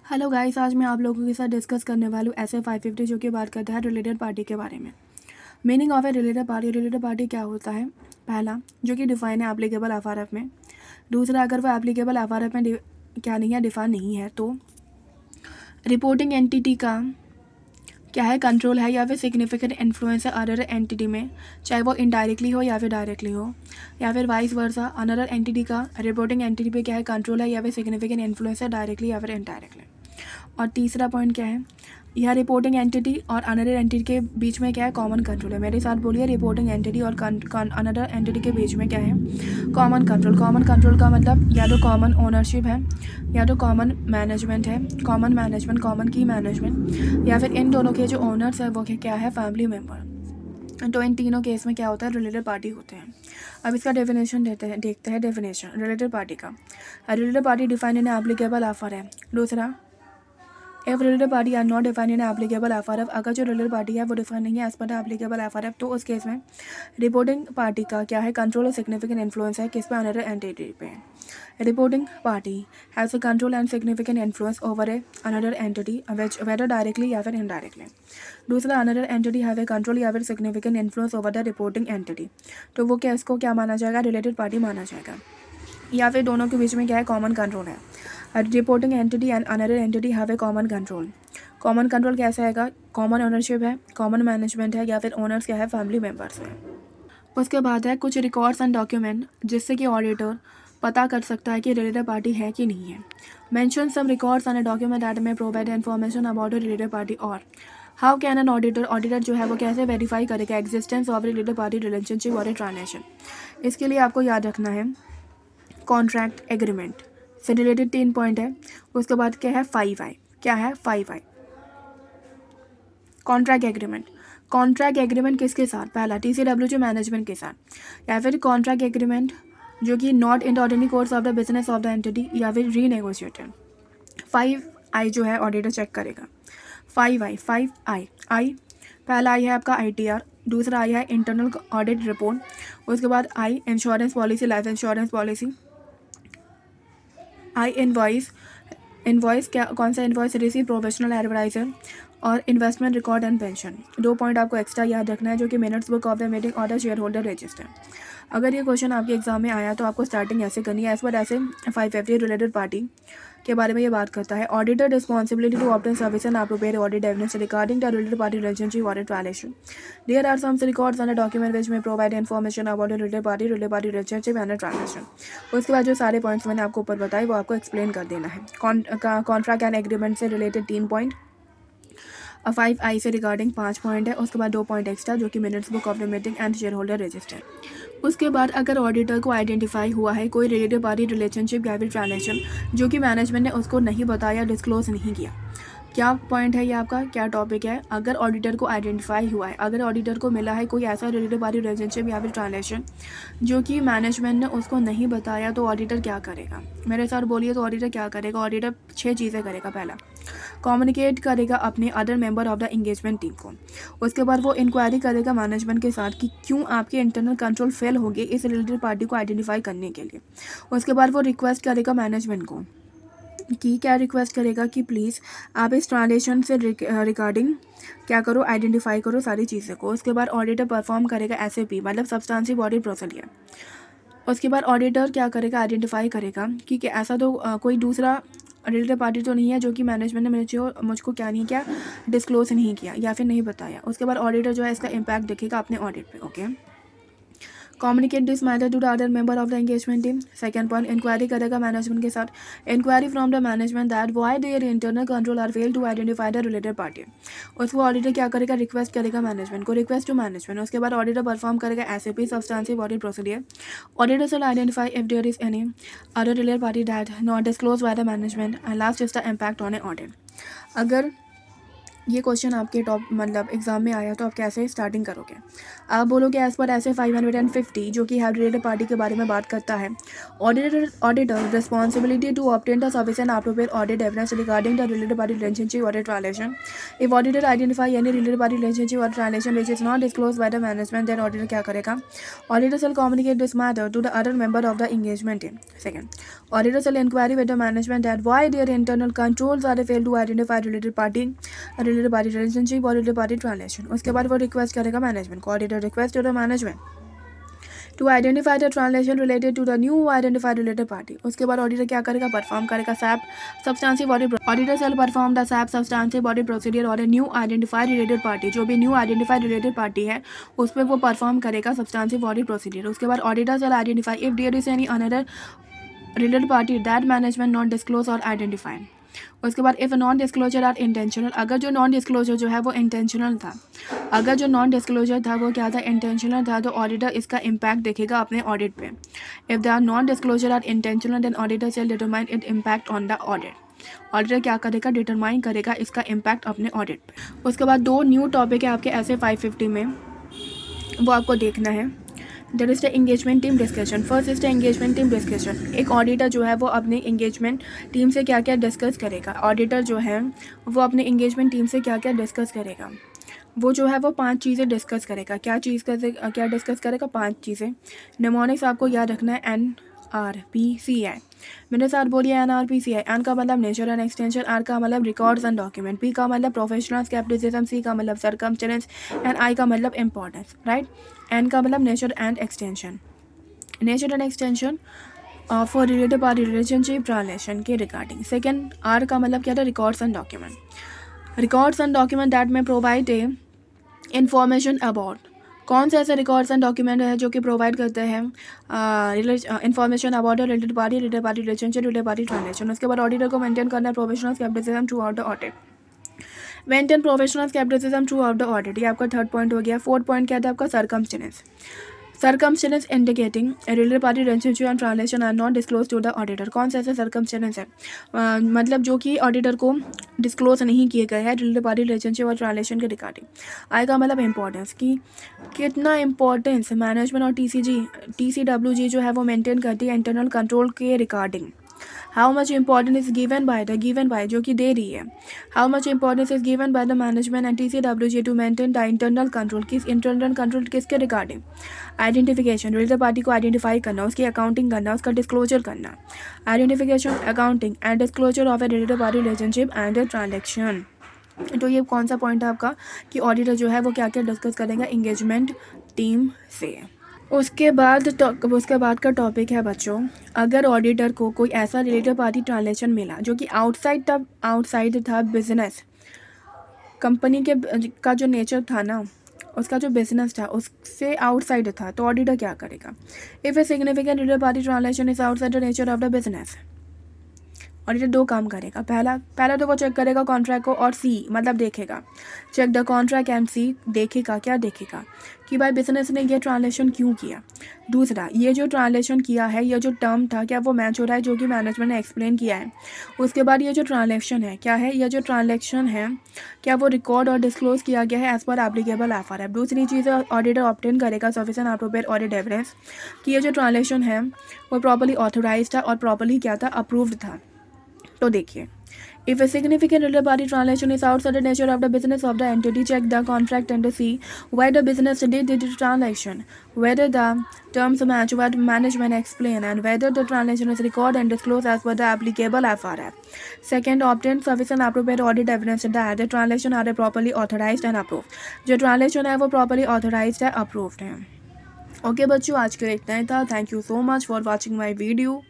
Hello guys, आज मैं आप लोगों के साथ डिस्कस करने वाली हूँ ऐसे 550 जो कि बात करता है रिलेटेड पार्टी के बारे में। Meaning of a related party क्या होता है? पहला, जो कि डिफाइन है एप्लीकेबल एफआरएफ में। दूसरा, अगर वो एप्लीकेबल एफआरएफ में क्या नहीं है, डिफाइन नहीं है, तो रिपोर्टिंग एंटिटी का क्या है, कंट्रोल है या फिर सिग्निफिकेंट इन्फ्लुएंस है अदर एंटिटी में, चाहे वो इनडायरेक्टली हो या फिर डायरेक्टली हो, या फिर वाइस वर्सा अनदर एंटिटी का रिपोर्टिंग एंटिटी पे क्या है, कंट्रोल है या फिर सिग्निफिकेंट इन्फ्लुएंस है डायरेक्टली या फिर इनडायरेक्टली। और तीसरा पॉइंट क्या है, यह रिपोर्टिंग एंटिटी और अनदर एंटिटी के बीच में क्या है, कॉमन कंट्रोल है। मेरे साथ बोलिए, रिपोर्टिंग एंटिटी और अनदर एंटिटी के बीच में क्या है, कॉमन कंट्रोल। कॉमन कंट्रोल का मतलब या तो कॉमन ओनरशिप है, या तो कॉमन मैनेजमेंट है, कॉमन मैनेजमेंट, कॉमन की मैनेजमेंट, या फिर इन दोनों के जो ओनर्स है वो क्या है, फैमिली मेम्बर। तो इन तीनों केस में क्या होता है, रिलेटेड पार्टी होते हैं। अब इसका डेफिनेशन देखते हैं डेफिनेशन रिलेटेड पार्टी का। Related party define in applicable offer है। दूसरा, if related party are not define in applicable FRF, अगर जो रिलेटेड पार्टी है वो डिफाइन नहीं है एज पर एप्लीकेबल एफआरएफ, तो उस केस में रिपोर्टिंग पार्टी का क्या है, कंट्रोल और सिग्निफिकेंट इन्फ्लुएंस है किस पे, अनदर एंटिटी पे। Reporting party has a control and significant influence over a another entity which whether directly या फिर इनडायरेक्टली। दूसरा, another entity have a control या फिर significant influence over the reporting entity, तो वो क्या, इसको क्या माना जाएगा, रिलेटेड पार्टी माना जाएगा। या फिर दोनों के बीच में क्या है, कॉमन कंट्रोल है। Reporting entity and another entity have A common control. Common control कैसा है, कॉमन ओनरशिप है, कॉमन मैनेजमेंट है, या फिर ओनर्स क्या है, फैमिली मेम्बर्स है। उसके बाद है कुछ रिकॉर्ड्स एंड डॉक्यूमेंट जिससे कि ऑडिटर पता कर सकता है कि रिलेटेड पार्टी है कि नहीं है। Mention some records and document that में provide information about a related party. और हाउ कैन एन ऑडिटर जो है वो कैसे वेरीफाई करेगा existence of related party relationship और ट्रांजेक्शन। इसके लिए आपको याद रखना है, कॉन्ट्रैक्ट एग्रीमेंट से रिलेटेड 3 पॉइंट है। उसके बाद क्या है, 5I। क्या है, 5I, contract agreement. Contract agreement किसके साथ, पहला TCWG मैनेजमेंट के साथ, या फिर कॉन्ट्रैक्ट एग्रीमेंट जो कि not in the ordinary course of the business of the entity, या फिर रीनेगोशिएटेड। 5I जो है ऑडिटर चेक करेगा। 5I आई, पहला आई है आपका ITR, दूसरा आई है इंटरनल ऑडिट रिपोर्ट, उसके बाद आई insurance policy, life insurance policy, आई इन्वॉइस क्या, कौन सा इन्वॉइस, रिसीव प्रोफेशनल एडवर्टाइजर, और investment record and pension. 2 point आपको एक्स्ट्रा याद रखना है जो कि minutes book of the meeting और द शेयर होल्डर रजिस्टर। अगर ये क्वेश्चन आपके एग्जाम में आया तो आपको स्टार्टिंग ऐसे करनी है। एज पर ऐसे 550 रिलेटेड पार्टी के बारे में ये बात करता है, auditor responsibility to obtain service and prepare audit evidence regarding the related party relationship audit violation. There are some records and document which में provide information about related party relationship and transaction. उसके बाद जो सारे points मैंने आपको ऊपर बताए वो आपको एक्सप्लेन कर देना है। कॉन्ट्रैक्ट एंड एग्रीमेंट से रिलेटेड 3 पॉइंट, 5I से रिगार्डिंग 5 पॉइंट है, उसके बाद 2 पॉइंट एक्स्ट्रा जो कि minutes book of the meeting and share holder register. उसके बाद अगर ऑडिटर को आइडेंटिफाई हुआ है कोई रिलेटेड पार्टी रिलेशनशिप या फिर ट्रांजेक्शन जो कि मैनेजमेंट ने उसको नहीं बताया, डिस्क्लोज नहीं किया। क्या पॉइंट है ये आपका, क्या टॉपिक है, अगर ऑडिटर को आइडेंटिफाई हुआ है, अगर ऑडिटर को मिला है कोई ऐसा रिलेटेड पार्टी रिलेशनशिप या फिर ट्रांजेक्शन जो कि मैनेजमेंट ने उसको नहीं बताया, तो ऑडिटर क्या करेगा, मेरे साथ बोलिए। तो ऑडिटर क्या करेगा, ऑडिटर 6 चीज़ें करेगा। पहला, कम्युनिकेट करेगा अपने other member of the engagement team को। उसके बाद वो इंक्वायरी करेगा मैनेजमेंट के साथ कि क्यों आपके इंटरनल कंट्रोल फेल हो गए इस रिलेटेड पार्टी को आइडेंटिफाई करने के लिए। उसके बाद वो रिक्वेस्ट करेगा मैनेजमेंट को कि क्या रिक्वेस्ट करेगा कि प्लीज़ आप इस ट्रांजेक्शन से रिगार्डिंग क्या करो, आइडेंटिफाई करो सारी चीज़ें को। उसके बाद ऑडिटर परफॉर्म करेगा SAP मतलब सब्सटेंसिव ऑडिट प्रोसीजर। उसके बाद ऑडिटर क्या करेगा, आइडेंटिफाई करेगा कि ऐसा तो कोई दूसरा रिलेटेड पार्टी तो नहीं है जो कि मैनेजमेंट ने मुझको क्या नहीं किया, डिस्क्लोज नहीं किया या फिर नहीं बताया। उसके बाद ऑडिटर जो है इसका इम्पैक्ट देखेगा अपने ऑडिट पे। Okay, communicate this matter to the other member of the engagement team. Second point, inquiry करेगा मैनेजमेंट के साथ, inquiry from the management that why there internal control are fail to identify the related party. उसको auditor क्या करेगा, request करेगा management को, request to management. उसके बाद ऑडिटर परफॉर्म करेगा SAP substantive audit procedure. Auditor will identify if there is any other related party that not disclose by the management. And last is the impact on a audit. अगर ये question आपके top मतलब exam में आया तो आप कैसे starting करोगे। आप बोलोगे एज पर ऐसे 550 जो कि हेड रिलेटेड पार्टी के बारे में बात करता है। Auditor responsibility to obtain the sufficient appropriate audit evidence regarding the related party relationship और translation. If auditor identify any related party relationship और translation which is not disclose by the management, then auditor क्या करेगा। Auditor shall communicate this matter to the other member of the engagement team. Second, auditor shall inquiry with the management that why there internal controls are fail to identify related party relationship और related party translation. उसके बाद वो request करेगा management को। Auditor request to the management to identify the translation related to the new identified related party. उसके बाद auditor क्या करेगा, परफॉर्म करेगा sap substantive audit. Auditor shall perform the sap substantive audit procedure और new identified related party. जो भी new identified related party है उस पर वो परफॉर्म करेगा सब्सटेंसिव ऑडिट प्रोसीजर। उसके बाद auditor shall identify if there is any another related party that management not disclose और आइडेंटिफाइड। उसके बाद if non disclosure are intentional, अगर जो नॉन डिस्क्लोजर जो है वो इंटेंशनल था, अगर जो नॉन डिस्क्लोजर था वो क्या था, इंटेंशनल था, तो ऑडिटर इसका इम्पैक्ट देखेगा अपने ऑडिट पे। If the non disclosure are intentional then auditor shall determine it impact on the audit. Auditor क्या करेगा, डिटरमाइन करेगा इसका इम्पैक्ट अपने ऑडिट पे। उसके बाद दो न्यू टॉपिक है आपके ऐसे 550 में, वो आपको देखना है। That is the engagement team discussion. First is the engagement team discussion. एक ऑडिटर जो है वो अपने एंगेजमेंट टीम से क्या क्या डिस्कस करेगा। ऑडिटर जो है वो अपने एंगेजमेंट टीम से क्या क्या डिस्कस करेगा। वो जो है वो 5 चीज़ें डिस्कस करेगा। क्या डिस्कस करेगा, 5 चीज़ें। निमोनिक्स आपको याद रखना है, NRPCI। मैंने साथ बोलिए NRPCI। एन का मतलब नेचर एंड एक्सटेंशन, आर का मतलब रिकॉर्ड्स एंड डॉक्यूमेंट, पी का मतलब प्रोफेशनल स्केप्टिसिज्म, सी का मतलब सर्कमस्टेंस एंड आई का मतलब इंपॉर्टेंस, राइट। एन का मतलब nature and extension. Nature and extension for related party relationship translation के रिगार्डिंग। सेकेंड, आर का मतलब क्या था, records and document. Records and document that में प्रोवाइड ए इंफॉर्मेशन अबाउट। कौन से ऐसे रिकॉर्ड्स एंड डॉक्यूमेंट है जो कि प्रोवाइड करते हैं information about related party relationship, related party translation. उसके बाद ऑडिटर को मेंटेन करना है professional scepticism through out the audit. Maintain professional scepticism through out the audit, ये आपका थर्ड पॉइंट हो गया। फोर्थ पॉइंट क्या था आपका, circumstance. Circumstance indicating related party relationship and translation are not disclose to the auditor. कौन सा ऐसा सर्कमस्टेंस है, मतलब जो कि ऑडिटर को डिस्क्लोज नहीं किए गए हैं रिलेटेड पार्टी रिलेशनशिप और ट्रांसलेशन के रिगार्डिंग। आई का मतलब इंपॉर्टेंस, की कितना इंपॉर्टेंस मैनेजमेंट और TCWG जो है वो मेंटेन करती है इंटरनल कंट्रोल के regarding. How much importance is given by जो कि दे रही है। How much importance is given by the management and TCWG to maintain the internal control. किस इंटरनल कंट्रोल किसके रिगार्डिंग, आइडेंटिफिकेशन, रिलेटेड पार्टी को आइडेंटिफाई करना, उसकी अकाउंटिंग करना, उसका डिस्क्लोजर करना। Identification, accounting and disclosure of a related party relationship and transaction. तो ये कौन सा पॉइंट है आपका कि ऑडिटर जो है वो क्या क्या डिस्कस करेगा एंगेजमेंट टीम से। उसके बाद का टॉपिक है बच्चों, अगर ऑडिटर को कोई ऐसा रिलेटेड पार्टी ट्रांसलेशन मिला जो कि आउटसाइड था बिजनेस कंपनी के का जो नेचर था ना, उसका जो बिजनेस था उससे आउटसाइड था, तो ऑडिटर क्या करेगा। If a significant related party translation is outside the nature of the business, auditor 2 काम करेगा। पहला तो वो चेक करेगा कॉन्ट्रैक्ट को और सी मतलब देखेगा, चेक द कॉन्ट्रैक्ट एंड सी, देखेगा क्या देखेगा कि भाई बिजनेस ने ये ट्रांसलेशन क्यों किया। दूसरा, ये जो ट्रांसलेशन किया है, ये जो टर्म था क्या वो मैच हो रहा है जो कि मैनेजमेंट ने एक्सप्लेन किया है। उसके बाद ये जो ट्रांसलेशन है क्या है, ये जो ट्रांसलेशन है क्या वो रिकॉर्ड और डिस्क्लोज किया गया है एज पर एप्लीकेबल FRF। दूसरी चीज़ ऑडिटर ऑब्टेन करेगा सफिशिएंट अप्रोप्रिएट ऑडिट एविडेंस कि ये जो ट्रांसलेशन है वो प्रॉपर्ली ऑथोराइज था और प्रॉपर्ली क्या था, अप्रूव्ड था। तो देखिए, if a significant related party transaction is outside the nature of the business of the entity, check the contract and see why the business did the transaction, whether the terms match what management explain, and whether the transaction is recorded and disclosed as per the applicable FRF. Second, obtain sufficient appropriate audit evidence that the transaction are properly authorized and approved. जो transaction है वो properly authorized है, approved है। Okay बच्चों, आज के लिए इतना ही था। Thank you so much for watching my video.